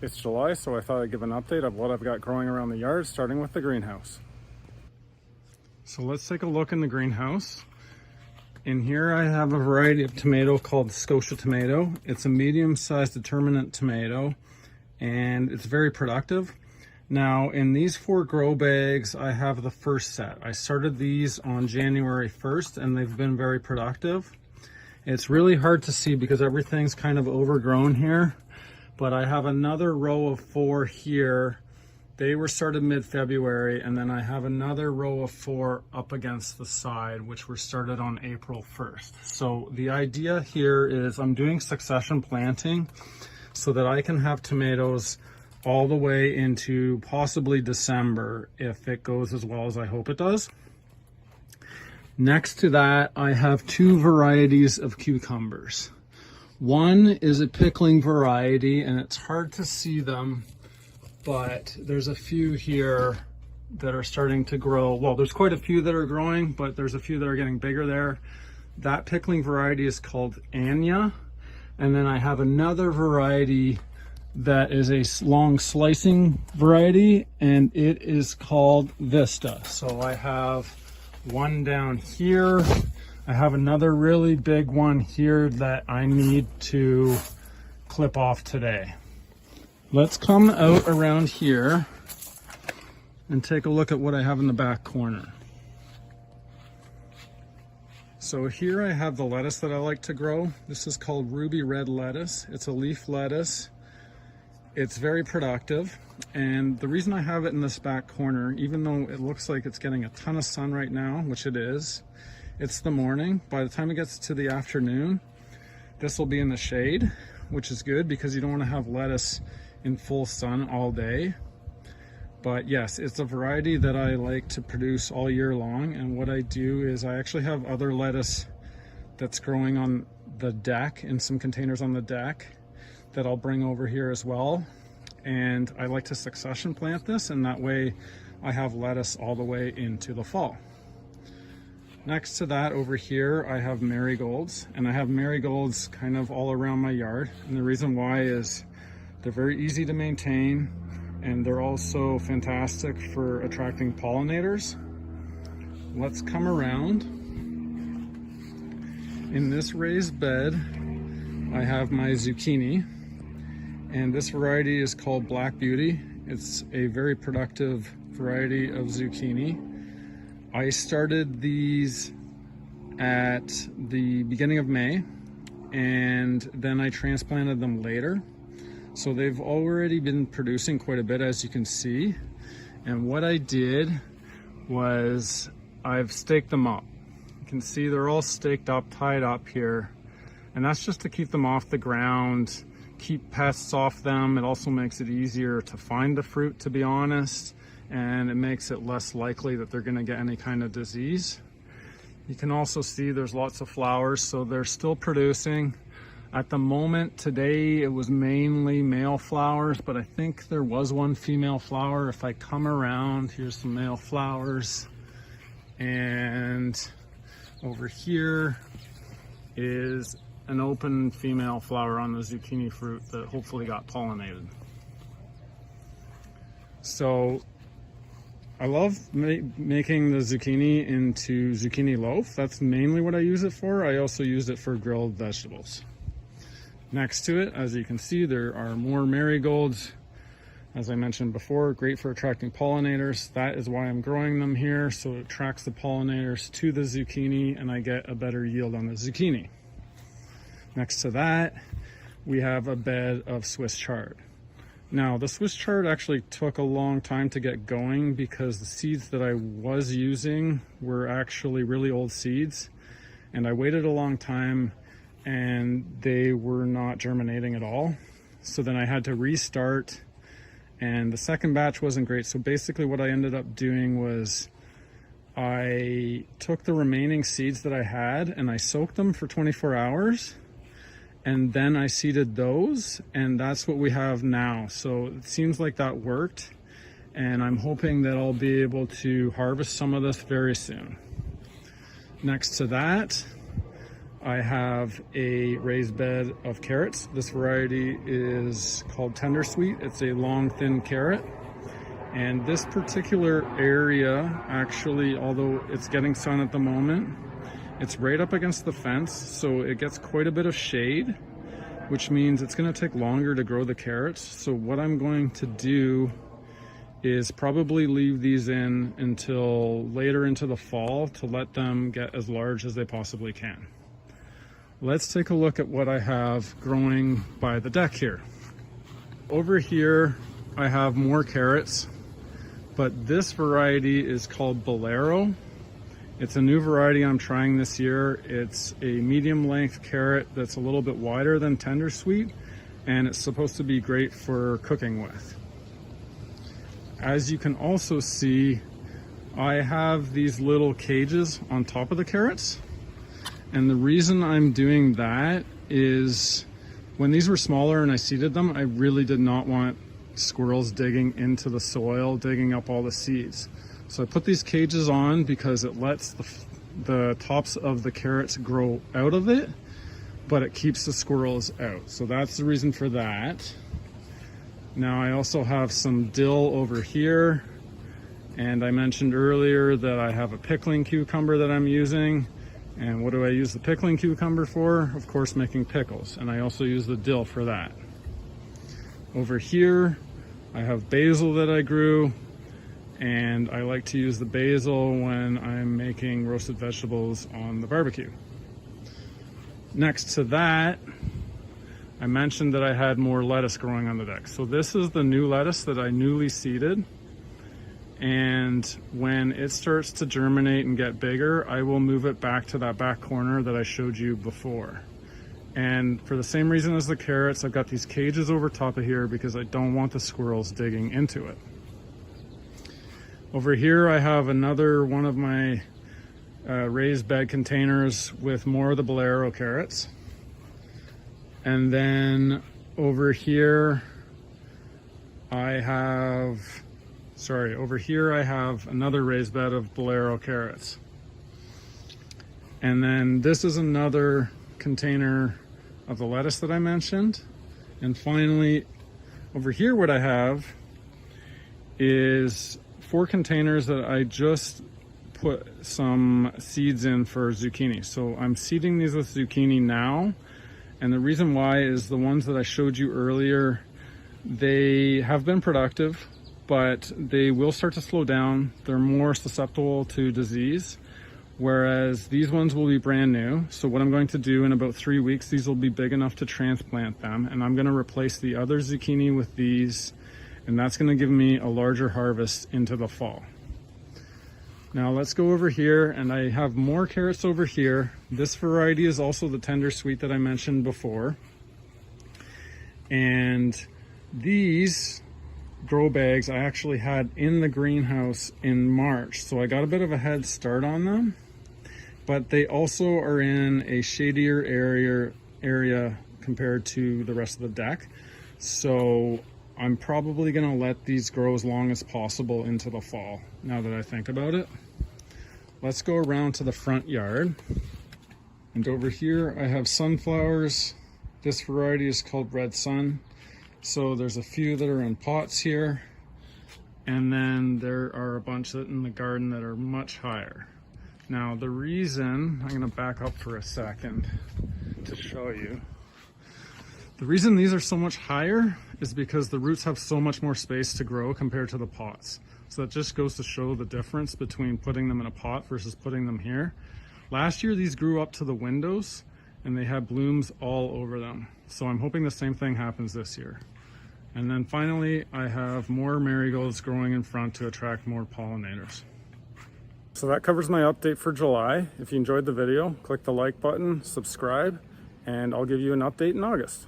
It's July, so I thought I'd give an update of what I've got growing around the yard, starting with the greenhouse. So let's take a look in the greenhouse. In here I have a variety of tomato called Scotia tomato. It's a medium-sized determinate tomato and it's very productive. Now in these 4 grow bags I have the first set. I started these on January 1st and they've been very productive. It's really hard to see because everything's kind of overgrown here, but I have another row of 4 here. They were started mid-February, and then I have another row of 4 up against the side, which were started on April 1st. So the idea here is I'm doing succession planting so that I can have tomatoes all the way into possibly December if it goes as well as I hope it does. Next to that, I have 2 varieties of cucumbers. One is a pickling variety, and it's hard to see them, but there's a few here that are starting to grow. Well, there's quite a few that are growing, but there's a few that are getting bigger there. That pickling variety is called Anya. And then I have another variety that is a long slicing variety, and it is called Vista. So I have one down here. I have another really big one here that I need to clip off today. Let's come out around here and take a look at what I have in the back corner. So here I have the lettuce that I like to grow. This is called ruby red lettuce. It's a leaf lettuce. It's very productive. And the reason I have it in this back corner, even though it looks like it's getting a ton of sun right now, which it is, it's the morning. By the time it gets to the afternoon, this will be in the shade, which is good because you don't want to have lettuce in full sun all day. But yes, it's a variety that I like to produce all year long. And what I do is I actually have other lettuce that's growing on the deck, in some containers on the deck, that I'll bring over here as well. And I like to succession plant this, and that way I have lettuce all the way into the fall. Next to that over here, I have marigolds, and I have marigolds kind of all around my yard. And the reason why is they're very easy to maintain, and they're also fantastic for attracting pollinators. Let's come around. In this raised bed, I have my zucchini, and this variety is called Black Beauty. It's a very productive variety of zucchini. I started these at the beginning of May, and then I transplanted them later. So they've already been producing quite a bit, as you can see. And what I did was I've staked them up. You can see they're all staked up, tied up here. And that's just to keep them off the ground, keep pests off them. It also makes it easier to find the fruit, to be honest. And it makes it less likely that they're gonna get any kind of disease. You can also see there's lots of flowers, so they're still producing. At the moment, today, it was mainly male flowers, but I think there was one female flower. If I come around, here's some male flowers. And over here is an open female flower on the zucchini fruit that hopefully got pollinated. So I love making the zucchini into zucchini loaf. That's mainly what I use it for. I also use it for grilled vegetables. Next to it, as you can see, there are more marigolds. As I mentioned before, great for attracting pollinators. That is why I'm growing them here, so it attracts the pollinators to the zucchini and I get a better yield on the zucchini. Next to that, we have a bed of Swiss chard. Now, the Swiss chard actually took a long time to get going because the seeds that I was using were actually really old seeds, and I waited a long time and they were not germinating at all. So then I had to restart, and the second batch wasn't great. So basically what I ended up doing was I took the remaining seeds that I had and I soaked them for 24 hours, and then I seeded those, and that's what we have now. So it seems like that worked, and I'm hoping that I'll be able to harvest some of this very soon. Next to that, I have a raised bed of carrots. This variety is called Tender Sweet. It's a long, thin carrot. And this particular area, actually, although it's getting sun at the moment, it's right up against the fence, so it gets quite a bit of shade, which means it's going to take longer to grow the carrots. So what I'm going to do is probably leave these in until later into the fall to let them get as large as they possibly can. Let's take a look at what I have growing by the deck here. Over here, I have more carrots, but this variety is called Bolero. It's a new variety I'm trying this year. It's a medium length carrot that's a little bit wider than Tender Sweet, and it's supposed to be great for cooking with. As you can also see, I have these little cages on top of the carrots. And the reason I'm doing that is when these were smaller and I seeded them, I really did not want squirrels digging into the soil, digging up all the seeds. So I put these cages on because it lets the tops of the carrots grow out of it, but it keeps the squirrels out. So that's the reason for that. Now I also have some dill over here, and I mentioned earlier that I have a pickling cucumber that I'm using. And what do I use the pickling cucumber for? Of course, making pickles, and I also use the dill for that. Over here I have basil that I grew, and I like to use the basil when I'm making roasted vegetables on the barbecue. Next to that, I mentioned that I had more lettuce growing on the deck. So this is the new lettuce that I newly seeded. And when it starts to germinate and get bigger, I will move it back to that back corner that I showed you before. And for the same reason as the carrots, I've got these cages over top of here because I don't want the squirrels digging into it. Over here, I have another one of my raised bed containers with more of the Bolero carrots. And then over here I have another raised bed of Bolero carrots. And then this is another container of the lettuce that I mentioned. And finally, over here what I have is 4 containers that I just put some seeds in for zucchini. So I'm seeding these with zucchini now. And the reason why is the ones that I showed you earlier, they have been productive, but they will start to slow down. They're more susceptible to disease, whereas these ones will be brand new. So what I'm going to do in about 3 weeks, these will be big enough to transplant them, and I'm going to replace the other zucchini with these, and that's going to give me a larger harvest into the fall. Now let's go over here, and I have more carrots over here. This variety is also the Tender Sweet that I mentioned before. And these grow bags I actually had in the greenhouse in March, so I got a bit of a head start on them. But they also are in a shadier area compared to the rest of the deck. So I'm probably gonna let these grow as long as possible into the fall, now that I think about it. Let's go around to the front yard. And over here I have sunflowers. This variety is called Red Sun. So there's a few that are in pots here. And then there are a bunch that in the garden that are much higher. Now the reason, I'm gonna back up for a second to show you. The reason these are so much higher is because the roots have so much more space to grow compared to the pots. So that just goes to show the difference between putting them in a pot versus putting them here. Last year, these grew up to the windows and they had blooms all over them. So I'm hoping the same thing happens this year. And then finally, I have more marigolds growing in front to attract more pollinators. So that covers my update for July. If you enjoyed the video, click the like button, subscribe, and I'll give you an update in August.